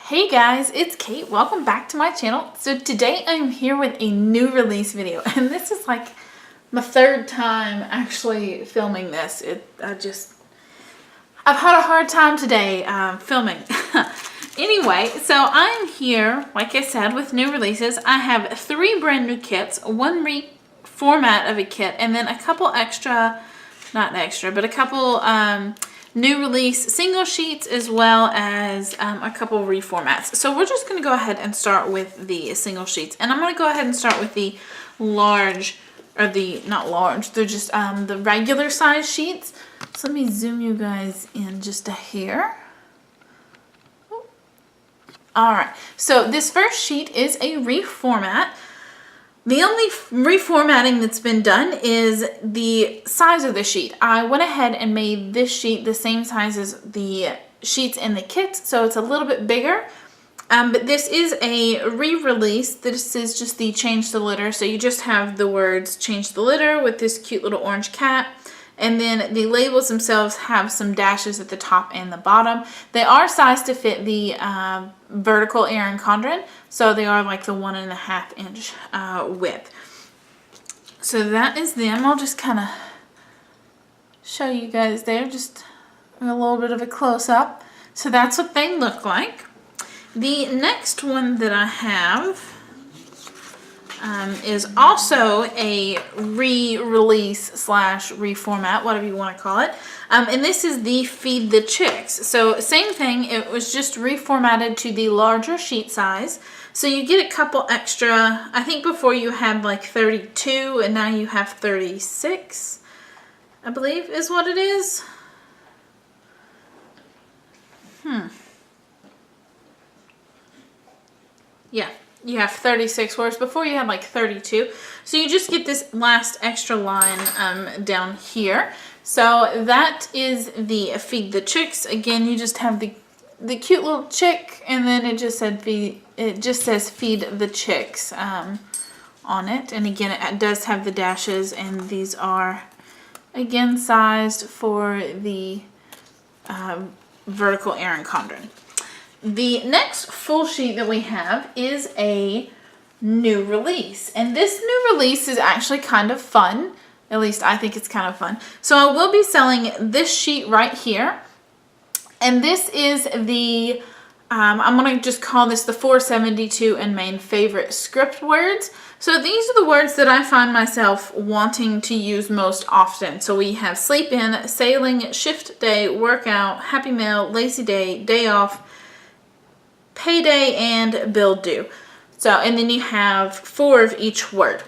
Hey guys, it's Kate. Welcome back to my channel. So today I'm here with a new release video, and this is like my third time actually filming this. I've had a hard time today filming. Anyway, so I'm here, like I said, with new releases. I have 3 brand new kits, 1 reformat of a kit, and then a couple extra, not extra, but a couple new release single sheets, as well as a couple reformats. So we're just going to go ahead and start with the single sheets, and I'm going to go ahead and start with the large, or the, not large, they're just the regular size sheets. So let me zoom you guys in just a hair. Alright, so this first sheet is a reformat. The only reformatting that's been done is the size of the sheet. I went ahead and made this sheet the same size as the sheets in the kit, so it's a little bit bigger. But this is a re-release. This is just the change the litter. So you just have the words change the litter with this cute little orange cat. And then the labels themselves have some dashes at the top and the bottom. They are sized to fit the vertical Erin Condren, so they are like the 1.5 inch width. So that is them. I'll just kind of show you guys there, just a little bit of a close-up. So that's what they look like. The next one that I have is also a re-release slash reformat, whatever you want to call it. And this is the Feed the Chicks. So same thing, it was just reformatted to the larger sheet size. So you get a couple extra. I think before you had like 32 and now you have 36, I believe is what it is. Yeah. You have 36 words. Before you had like 32. So you just get this last extra line down here. So that is the Feed the Chicks. Again, you just have the cute little chick, and then it just said says Feed the Chicks on it. And again, it does have the dashes, and these are again sized for the vertical Erin Condren. The next full sheet that we have is a new release. And this new release is actually kind of fun. At least I think it's kind of fun. So I will be selling this sheet right here. And this is the, I'm going to just call this the 472 and main favorite script words. So these are the words that I find myself wanting to use most often. So we have sleep in, sailing, shift day, workout, happy meal, lazy day, day off, payday, and bill due. So, and then you have 4 of each word.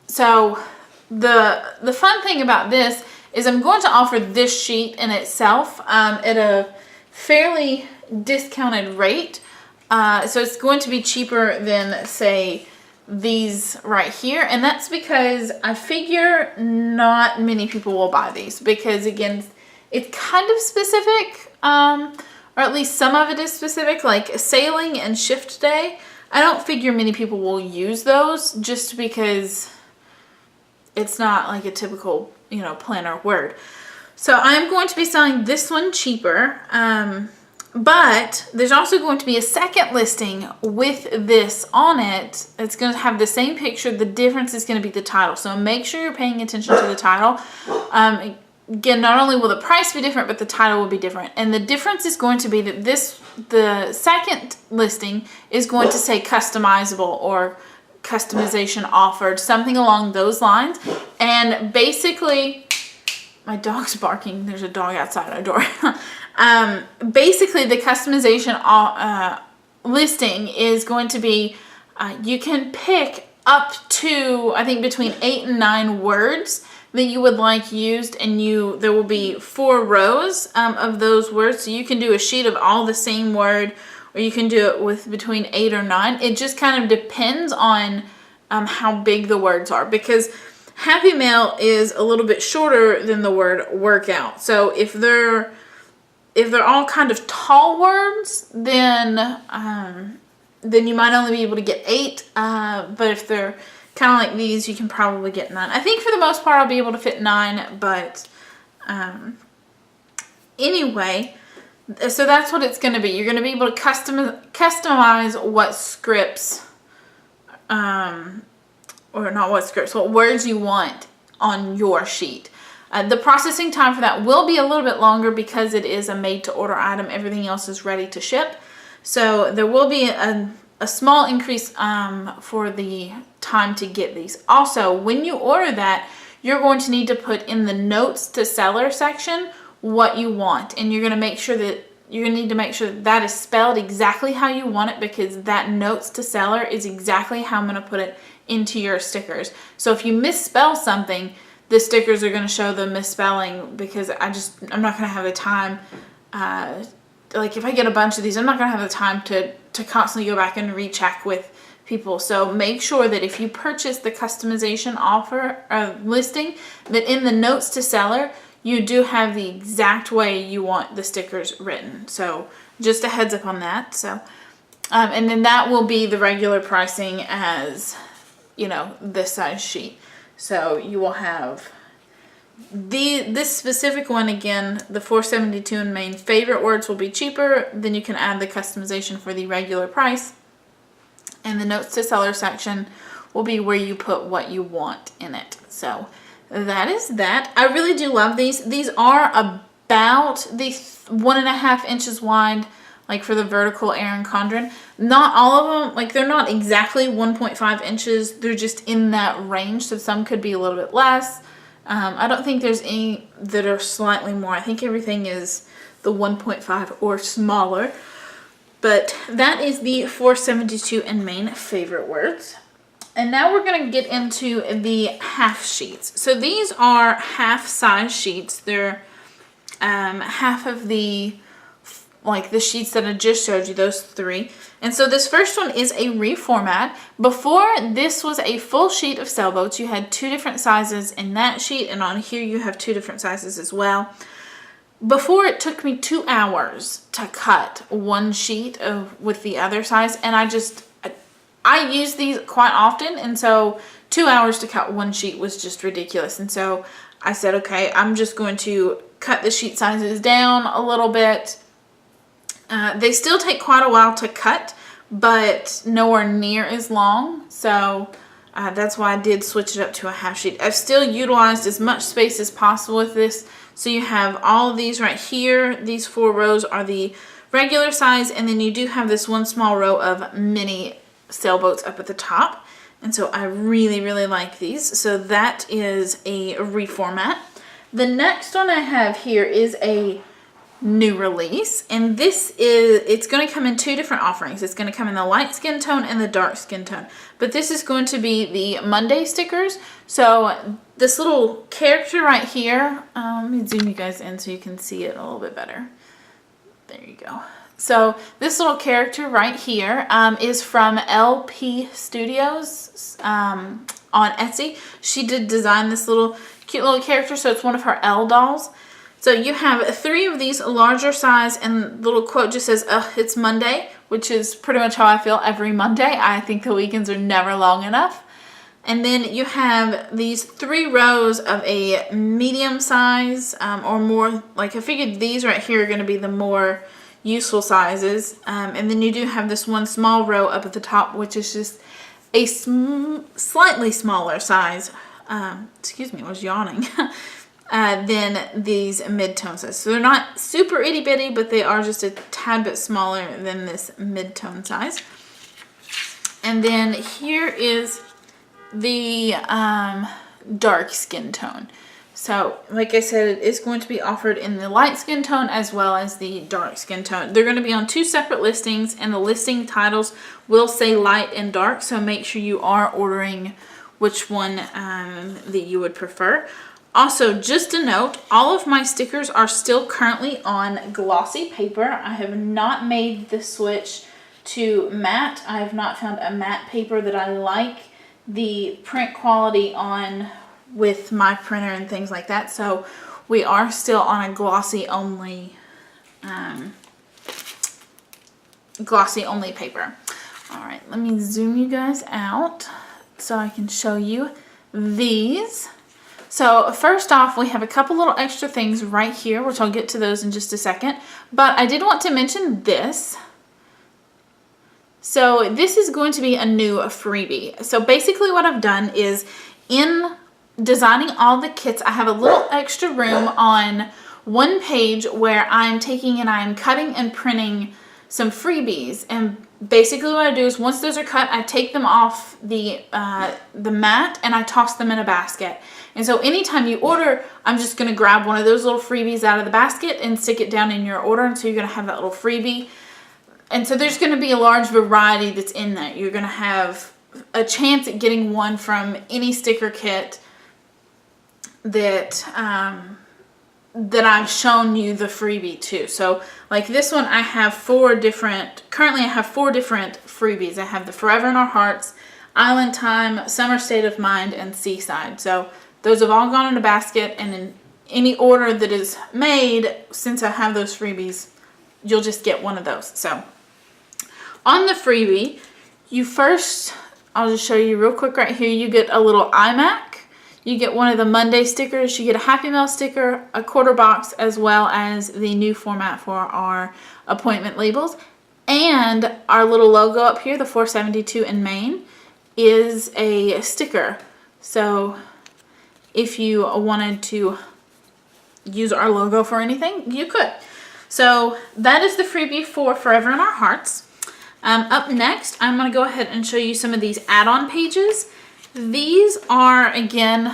So the fun thing about this is I'm going to offer this sheet in itself at a fairly discounted rate. So it's going to be cheaper than, say, these right here. And that's because I figure not many people will buy these, because again, it's kind of specific. Or at least some of it is specific, like sailing and shift day. I don't figure many people will use those, just because it's not like a typical, you know, planner word. So I'm going to be selling this one cheaper, but there's also going to be a second listing with this on it. It's going to have the same picture. The difference is going to be the title. So make sure you're paying attention to the title. Again, not only will the price be different, but the title will be different. And the difference is going to be that the second listing is going to say customizable or customization offered, something along those lines. And basically, my dog's barking. There's a dog outside our door. Basically, the customization listing is going to be, you can pick up to, I think, between 8 and 9 words that you would like used, and there will be 4 rows of those words. So you can do a sheet of all the same word, or you can do it with between 8 or 9. It just kind of depends on how big the words are, because happy meal is a little bit shorter than the word workout. So if they're all kind of tall words, then you might only be able to get 8. But if they're kind of like these, you can probably get 9. I think for the most part I'll be able to fit 9, but anyway, So that's what it's going to be. You're going to be able to customize what scripts, or not what scripts, what words you want on your sheet. The processing time for that will be a little bit longer because it is a made-to-order item. Everything else is ready to ship. So there will be a small increase for the time to get these. Also, when you order that, you're going to need to put in the notes to seller section what you want, and you're going to make sure that that is spelled exactly how you want it, because that notes to seller is exactly how I'm going to put it into your stickers. So if you misspell something, the stickers are going to show the misspelling, because I'm not going to have the time. Like if I get a bunch of these, I'm not going to have the time to constantly go back and recheck with people. So make sure that if you purchase the customization offer listing, that in the notes to seller, you do have the exact way you want the stickers written. So just a heads up on that. So, and then that will be the regular pricing as, this size sheet. So you will have this specific one, again, the $4.72 in Maine. Favorite words will be cheaper. Then you can add the customization for the regular price. And the notes to seller section will be where you put what you want in it. So that is that. I really do love these. These are about the 1.5 inches wide, like for the vertical Erin Condren. Not all of them, like they're not exactly 1.5 inches. They're just in that range. So some could be a little bit less. I don't think there's any that are slightly more. I think everything is the 1.5 or smaller. But that is the $4.72 in Maine favorite words. And now we're going to get into the half sheets. So these are half size sheets. They're half of the sheets that I just showed you, those 3. And so this first one is a reformat. Before, this was a full sheet of sailboats. You had 2 different sizes in that sheet, and on here you have 2 different sizes as well. Before, it took me 2 hours to cut one sheet with the other size, and I use these quite often, and so 2 hours to cut one sheet was just ridiculous. And so I said, okay, I'm just going to cut the sheet sizes down a little bit. They still take quite a while to cut, but nowhere near as long. So that's why I did switch it up to a half sheet. I've still utilized as much space as possible with this. So you have all of these right here. These 4 rows are the regular size, and then you do have this one small row of mini sailboats up at the top. And so I really, really like these. So that is a reformat. The next one I have here is a new release, and it's going to come in 2 different offerings. It's going to come in the light skin tone and the dark skin tone, but this is going to be the Monday stickers. So this little character right here, let me zoom you guys in so you can see it a little bit better. There you go. So this little character right here is from LP Studios on Etsy. She did design this cute little character, so it's one of her L dolls. So you have 3 of these larger size, and the little quote just says, it's Monday, which is pretty much how I feel every Monday. I think the weekends are never long enough. And then you have these 3 rows of a medium size or more. Like I figured these right here are going to be the more useful sizes. And then you do have this one small row up at the top, which is just a slightly smaller size. Excuse me, I was yawning. Than these mid-tone size. So they're not super itty bitty, but they are just a tad bit smaller than this mid-tone size. And then here is the dark skin tone. So like I said, it is going to be offered in the light skin tone as well as the dark skin tone. They're going to be on 2 separate listings, and the listing titles will say light and dark, so make sure you are ordering which one that you would prefer. Also, just a note, all of my stickers are still currently on glossy paper. I have not made the switch to matte. I have not found a matte paper that I like the print quality on with my printer and things like that. So we are still on a glossy only paper. All right, let me zoom you guys out so I can show you these. So first off, we have a couple little extra things right here, which I'll get to those in just a second. But I did want to mention this. So this is going to be a new freebie. So basically what I've done is in designing all the kits, I have a little extra room on one page where I'm taking and I'm cutting and printing some freebies. And basically what I do is once those are cut, I take them off the mat and I toss them in a basket. And so anytime you order, I'm just going to grab one of those little freebies out of the basket and stick it down in your order. And so you're going to have that little freebie. And so there's going to be a large variety that's in that. You're going to have a chance at getting one from any sticker kit that that I've shown you the freebie to. So like this one, I have currently I have 4 different freebies. I have the Forever in Our Hearts, Island Time, Summer State of Mind, and Seaside. So those have all gone in a basket, and in any order that is made, since I have those freebies, you'll just get one of those. So on the freebie, I'll just show you real quick right here, you get a little iMac. You get one of the Monday stickers, you get a Happy Mail sticker, a quarter box, as well as the new format for our appointment labels. And our little logo up here, the 472 in Maine, is a sticker. So if you wanted to use our logo for anything, you could. So that is the freebie for Forever in Our Hearts. Up next, I'm going to go ahead and show you some of these add-on pages. These are, again,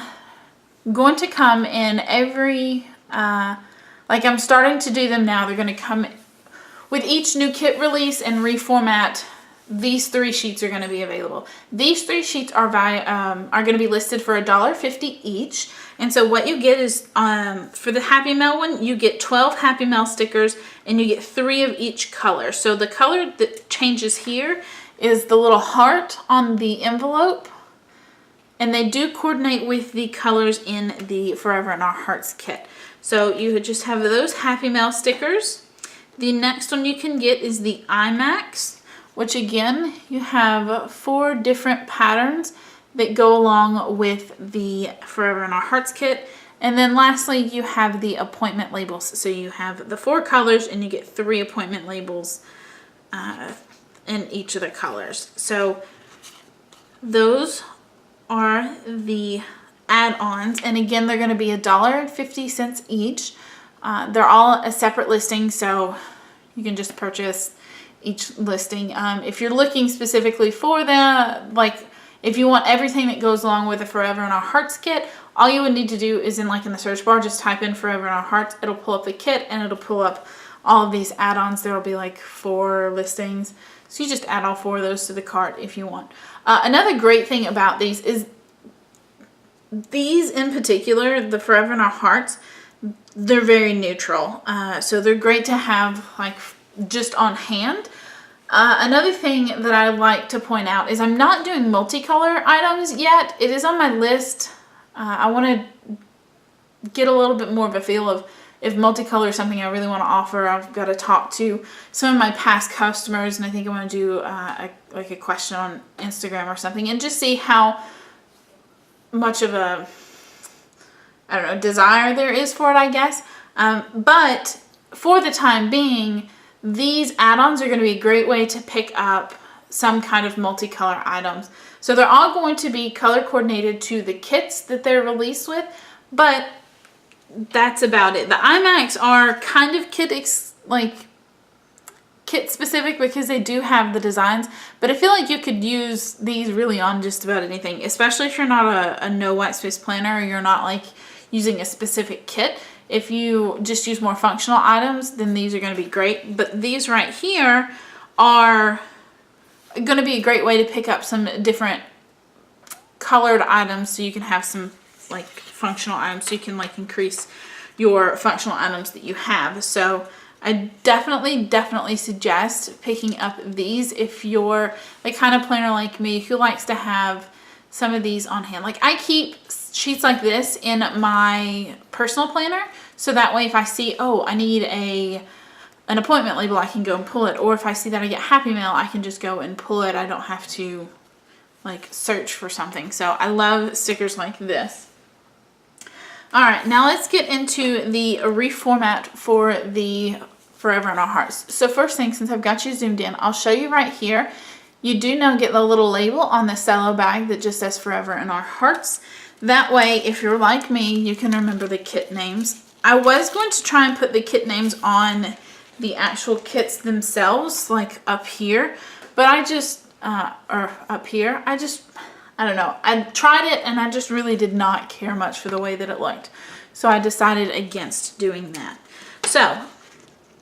going to come in every, like I'm starting to do them now. They're going to come with each new kit release and reformat. These 3 sheets are going to be available. These 3 sheets are going to be listed for $1.50 each. And so what you get is, for the Happy Mail one, you get 12 Happy Mail stickers and you get 3 of each color. So the color that changes here is the little heart on the envelope. And they do coordinate with the colors in the Forever in Our Hearts kit. So you would just have those Happy Mail stickers. The next one you can get is the iMacs, which again, you have 4 different patterns that go along with the Forever in Our Hearts kit. And then lastly, you have the appointment labels. So you have the 4 colors and you get 3 appointment labels in each of the colors. So those are the add-ons, and again they're going to be $1.50 each. They're all a separate listing, so you can just purchase each listing. If you're looking specifically for them, like if you want everything that goes along with the Forever in Our Hearts kit, all you would need to do is in the search bar, just type in Forever in Our Hearts. It'll pull up the kit and it'll pull up all of these add-ons. There will be like 4 listings. So you just add all 4 of those to the cart if you want. Another great thing about these is these in particular, the Forever in Our Hearts, they're very neutral. So they're great to have like just on hand. Another thing that I like to point out is I'm not doing multicolor items yet. It is on my list. I want to get a little bit more of a feel of if multicolor is something I really want to offer. I've got to talk to some of my past customers, and I think I want to do like a question on Instagram or something and just see how much of a, I don't know, desire there is for it, I guess. But for the time being, these add-ons are going to be a great way to pick up some kind of multicolor items. So they're all going to be color coordinated to the kits that they're released with, but that's about it. The iMacs are kind of kit specific because they do have the designs, but I feel like you could use these really on just about anything, especially if you're not a no white space planner or you're not like using a specific kit. If you just use more functional items, then these are going to be great. But these right here are going to be a great way to pick up some different colored items so you can have some like functional items, so you can like increase your functional items that you have. So I definitely suggest picking up these if you're the kind of planner like me who likes to have some of these on hand. Like I keep sheets like this in my personal planner, so that way if I see, oh, I need an appointment label, I can go and pull it. Or if I see that I get Happy Mail, I can just go and pull it. I don't have to like search for something. So I love stickers like this. All right, now let's get into the reformat for the Forever in Our Hearts. So first thing, since I've got you zoomed in, I'll show you right here. You do now get the little label on the cello bag that just says Forever in Our Hearts. That way, if you're like me, you can remember the kit names. I was going to try and put the kit names on the actual kits themselves, like up here, but I just, or up here, I don't know. I tried it and I just really did not care much for the way that it looked. So I decided against doing that. So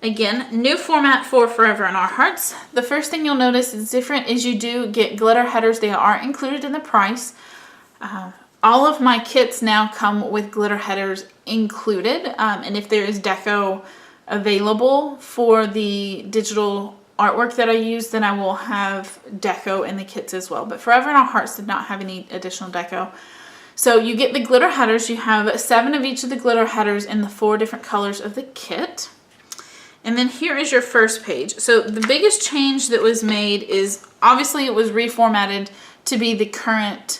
again, new format for Forever in Our Hearts. The first thing you'll notice is different is you do get glitter headers. They are included in the price. All of my kits now come with glitter headers included. And if there is deco available for the digital artwork that I use, then I will have deco in the kits as well. But Forever in Our Hearts did not have any additional deco. So you get the glitter headers. You have 7 of each of the glitter headers in the 4 different colors of the kit. And then here is your first page. So the biggest change that was made is obviously it was reformatted to be the current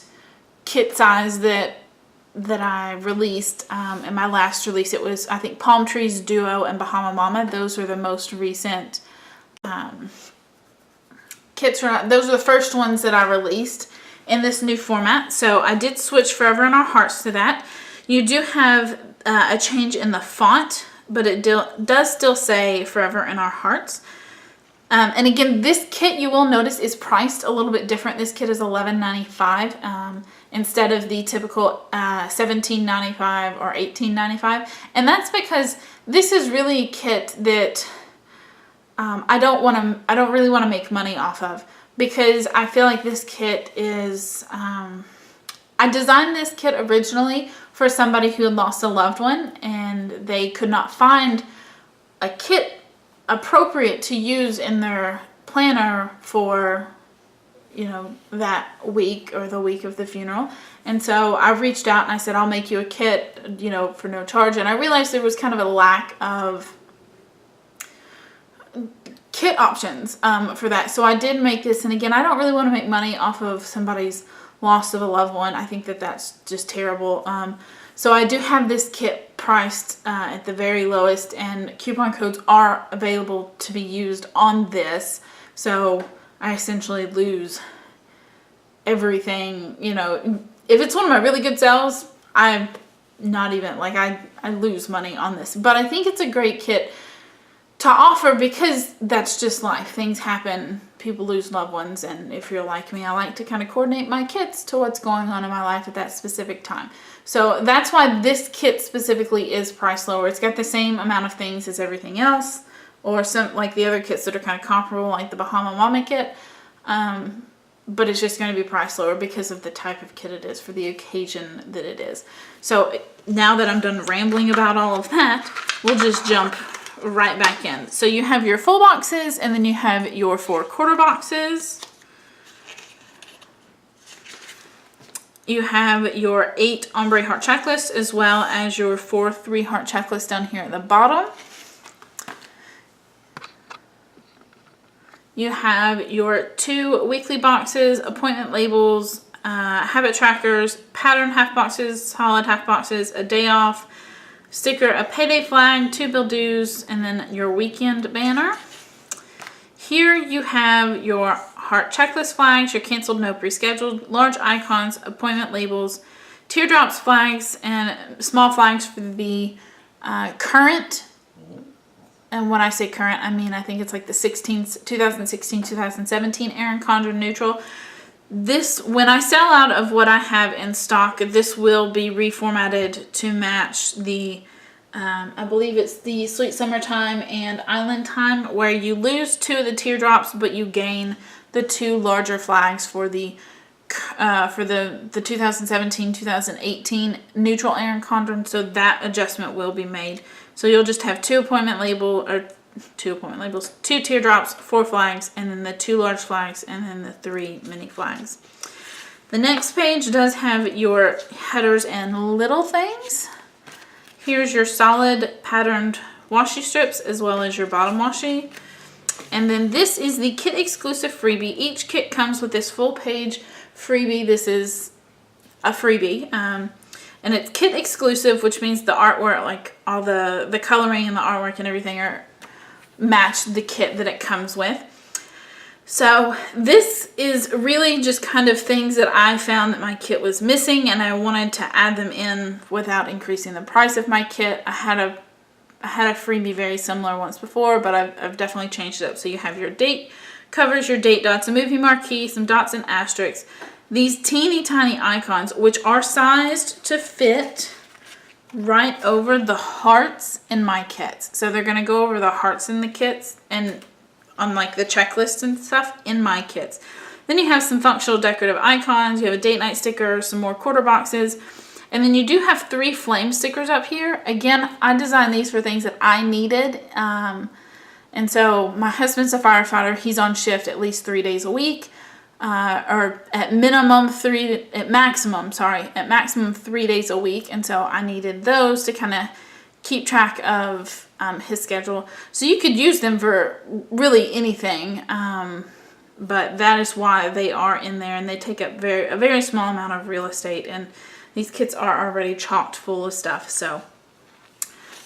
kit size that I released in my last release. It was, I think, Palm Trees, Duo, and Bahama Mama. Those were the most recent kits. Those are the first ones that I released in this new format. So I did switch Forever in Our Hearts to that. You do have a change in the font, but it does still say Forever in Our Hearts. And again, this kit you will notice is priced a little bit different. This kit is $11.95 instead of the typical $17.95 or $18.95. And that's because this is really a kit that I don't really want to make money off of, because I feel like this kit is, I designed this kit originally for somebody who had lost a loved one and they could not find a kit appropriate to use in their planner for, you know, that week or the week of the funeral. And so I reached out and I said, I'll make you a kit, you know, for no charge. And I realized there was kind of a lack of kit options for that. So I did make this. And again, I don't really want to make money off of somebody's loss of a loved one. I think that that's just terrible. So I do have this kit priced at the very lowest, and coupon codes are available to be used on this. So I essentially lose everything, you know. If it's one of my really good sales, I'm not even, like, I lose money on this. But I think it's a great kit to offer because that's just life. Things happen. People lose loved ones. And if you're like me, I like to kind of coordinate my kits to what's going on in my life at that specific time. So that's why this kit specifically is priced lower. It's got the same amount of things as everything else, or some like the other kits that are kind of comparable, like the Bahama Mama kit. But it's just going to be priced lower because of the type of kit it is for the occasion that it is. So now that I'm done rambling about all of that, we'll just jump right back in. So you have your full boxes, and then you have your 4 quarter boxes. You have your 8 ombre heart checklist, as well as your 4 3 heart checklist down here at the bottom. You have your 2 weekly boxes, appointment labels, habit trackers, pattern half boxes, solid half boxes, a day off, sticker, a payday flag, 2 bill dues, and then your weekend banner. Here you have your heart checklist flags, your canceled, no pre-scheduled, large icons, appointment labels, teardrops flags, and small flags for the current. And when I say current, I mean I think it's like the 2016-2017 Erin Condren neutral. This, when I sell out of what I have in stock, this will be reformatted to match the, I believe it's the Sweet Summertime and Island Time, where you lose 2 of the teardrops, but you gain the 2 larger flags for the 2017-2018 neutral Erin Condren. So that adjustment will be made. So you'll just have 2 appointment labels, 2 teardrops, 4 flags, and then the 2 large flags, and then the 3 mini flags. The next page does have your headers and little things. Here's your solid patterned washi strips, as well as your bottom washi. And then this is the kit exclusive freebie. Each kit comes with this full page freebie. This is a freebie. And it's kit exclusive, which means the artwork, like all the coloring and the artwork and everything are match the kit that it comes with. So this is really just kind of things that I found that my kit was missing, and I wanted to add them in without increasing the price of my kit. I had a freebie very similar once before, but I've definitely changed it up. So you have your date covers, your date dots, a movie marquee, some dots and asterisks, these teeny tiny icons, which are sized to fit right over the hearts in my kits. So they're going to go over the hearts in the kits and on like the checklists and stuff in my kits. Then you have some functional decorative icons. You have a date night sticker, some more quarter boxes. And then you do have 3 flame stickers up here. Again, I designed these for things that I needed. And so my husband's a firefighter. He's on shift at least 3 days a week. Or at maximum 3 days a week. And so I needed those to kind of keep track of his schedule. So you could use them for really anything. But that is why they are in there, and they take up a very small amount of real estate, and these kits are already chocked full of stuff. So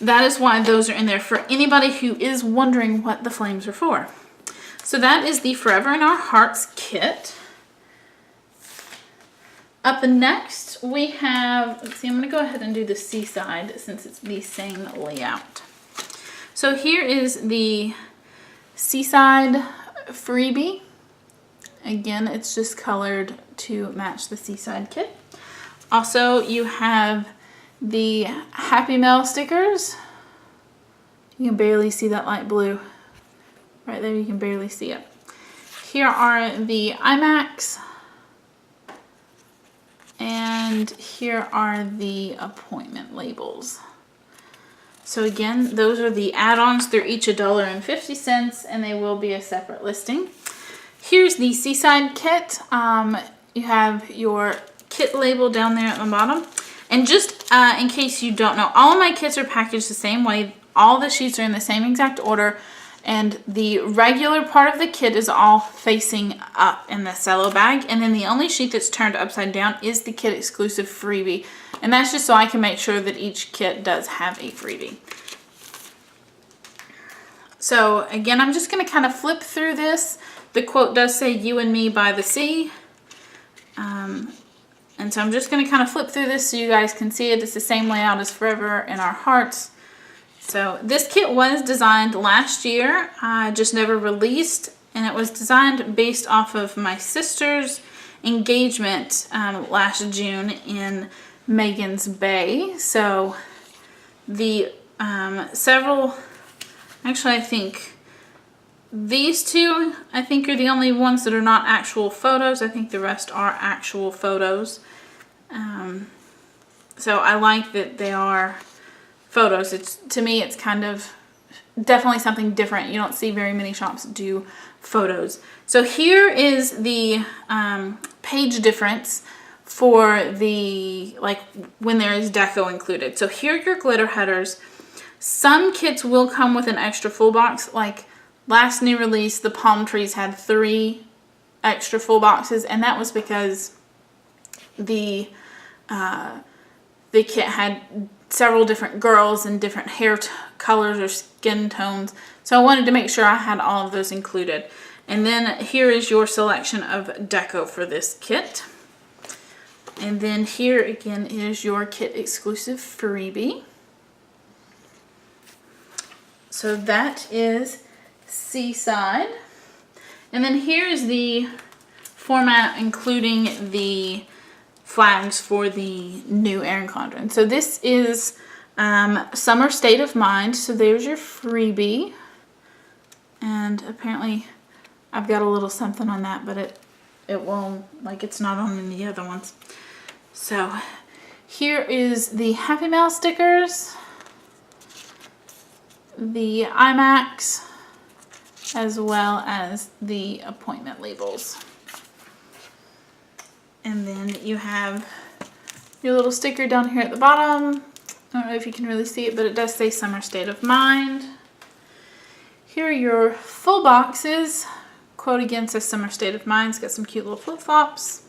that is why those are in there for anybody who is wondering what the flames are for. So that is the Forever in Our Hearts kit. Up next we have, let's see, I'm going to go ahead and do the Seaside since it's the same layout. So here is the Seaside freebie. Again, it's just colored to match the Seaside kit. Also, you have the Happy Mail stickers. You can barely see that light blue. Right there, you can barely see it. Here are the iMacs. And here are the appointment labels. So again, those are the add-ons. They're each $1.50, and they will be a separate listing. Here's the Seaside kit. You have your kit label down there at the bottom. And just in case you don't know, all of my kits are packaged the same way. All the sheets are in the same exact order. And the regular part of the kit is all facing up in the cello bag. And then the only sheet that's turned upside down is the kit exclusive freebie. And that's just so I can make sure that each kit does have a freebie. So again, I'm just going to kind of flip through this. The quote does say, "You and me by the sea." And so I'm just going to kind of flip through this so you guys can see it. It's the same layout as Forever in Our Hearts. So this kit was designed last year, just never released, and it was designed based off of my sister's engagement last June in Megan's Bay. So the actually I think these two are the only ones that are not actual photos. I think the rest are actual photos. So I like that they are photos. To me, it's kind of definitely something different. You don't see very many shops do photos. So here is the page difference for the, like, when there is deco included. So here are your glitter headers. Some kits will come with an extra full box. Like last new release, the palm trees had 3 extra full boxes, and that was because the kit had several different girls and different hair colors or skin tones. So I wanted to make sure I had all of those included. And then here is your selection of deco for this kit. And then here again is your kit exclusive freebie. So that is Seaside. And then here is the format including the flags for the new Erin Condren. So this is Summer State of Mind. So there's your freebie. And apparently I've got a little something on that, but it won't, like, it's not on any other ones. So here is the Happy Mail stickers, the iMacs, as well as the appointment labels. And then you have your little sticker down here at the bottom. I don't know if you can really see it, but it does say Summer State of Mind. Here are your full boxes. Quote again says Summer State of Mind. It's got some cute little flip-flops.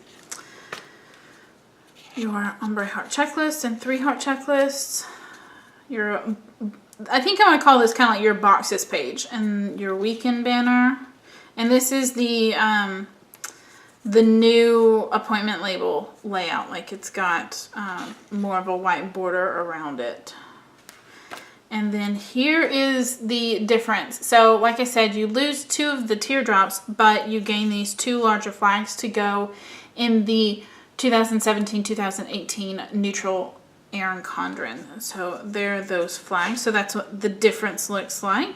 your ombre heart checklist and 3 heart checklists. Your, I think I'm going to call this kind of like your boxes page, and your weekend banner. And this is the new appointment label layout. Like it's got more of a white border around it. And then here is the difference. So like I said, you lose 2 of the teardrops, but you gain these 2 larger flags to go in the 2017-2018 neutral Erin Condren. So there are those flags. So that's what the difference looks like.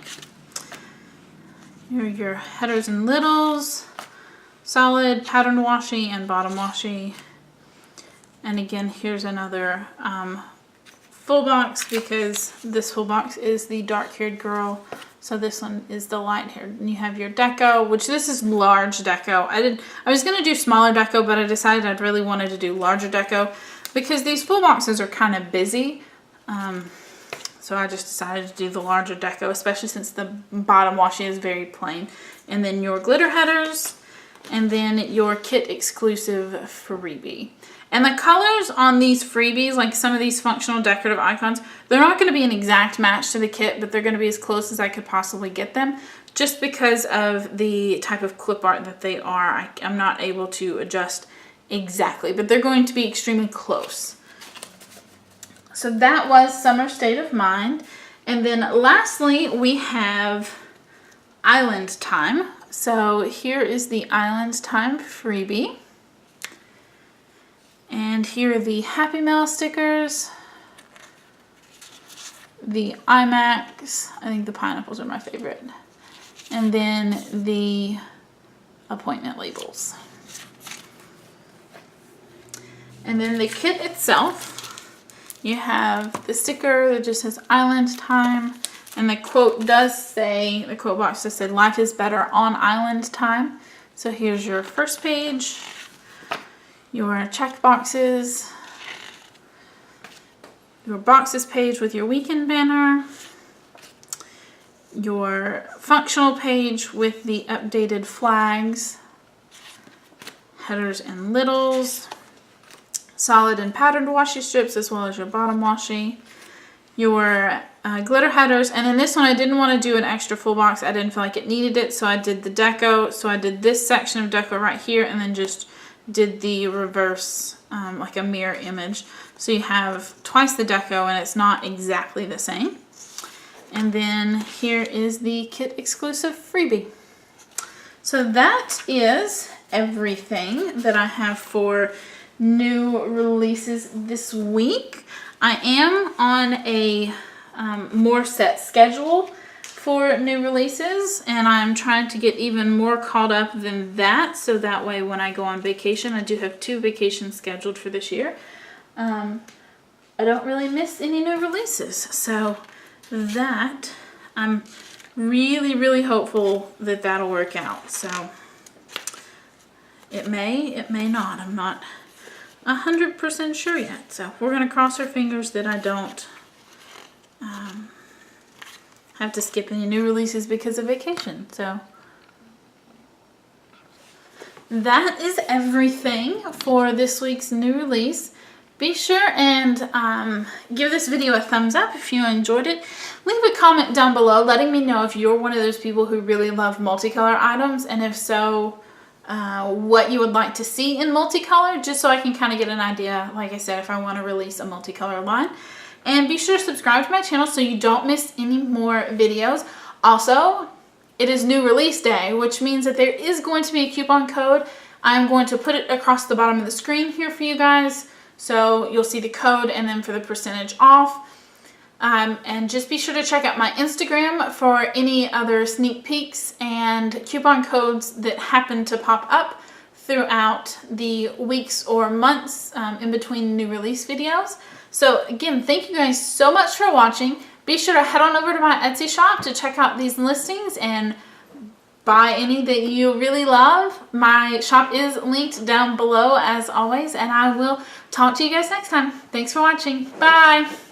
Here are your headers and littles, solid, pattern washi, and bottom washi. And again, here's another full box, because this full box is the dark-haired girl. So this one is the light-haired. And you have your deco, which this is large deco. I was going to do smaller deco, but I decided I'd really wanted to do larger deco because these full boxes are kind of busy. So I just decided to do the larger deco, especially since the bottom washi is very plain. And then your glitter headers, and then your kit exclusive freebie. And the colors on these freebies, like some of these functional decorative icons, they're not going to be an exact match to the kit, but they're going to be as close as I could possibly get them, just because of the type of clip art that they are. I'm not able to adjust exactly, but they're going to be extremely close. So that was Summer State of Mind. And then lastly, we have Island Time. So here is the Island Time freebie. And here are the Happy Mail stickers, the IMAX, I think the pineapples are my favorite, and then the appointment labels. And then the kit itself, you have the sticker that just says Island Time, and the quote does say, the quote box just said, "Life is better on Island Time." So here's your first page. Your checked boxes, your boxes page with your weekend banner, your functional page with the updated flags, headers and littles, solid and patterned washi strips, as well as your bottom washi, your glitter headers. And in this one I didn't want to do an extra full box. I didn't feel like it needed it, so I did the deco. So I did this section of deco right here, and then just did the reverse, like a mirror image. So you have twice the deco, and it's not exactly the same. And then here is the kit exclusive freebie. So that is everything that I have for new releases this week. I am on a more set schedule for new releases, and I'm trying to get even more caught up than that, so that way when I go on vacation, I do have 2 vacations scheduled for this year, I don't really miss any new releases. So that, I'm really hopeful that that'll work out. So it may not. I'm not 100% sure yet. So we're going to cross our fingers that I don't have to skip any new releases because of vacation. So that is everything for this week's new release. Be sure and give this video a thumbs up if you enjoyed it. Leave a comment down below letting me know if you're one of those people who really love multicolor items, and if so, what you would like to see in multicolor, just so I can kind of get an idea, like I said, if I want to release a multicolor line. And be sure to subscribe to my channel so you don't miss any more videos. Also, it is new release day, which means that there is going to be a coupon code. I'm going to put it across the bottom of the screen here for you guys, so you'll see the code, and then for the percentage off. And just be sure to check out my Instagram for any other sneak peeks and coupon codes that happen to pop up throughout the weeks or months in between new release videos. So again, thank you guys so much for watching. Be sure to head on over to my Etsy shop to check out these listings and buy any that you really love. My shop is linked down below as always, and I will talk to you guys next time. Thanks for watching. Bye!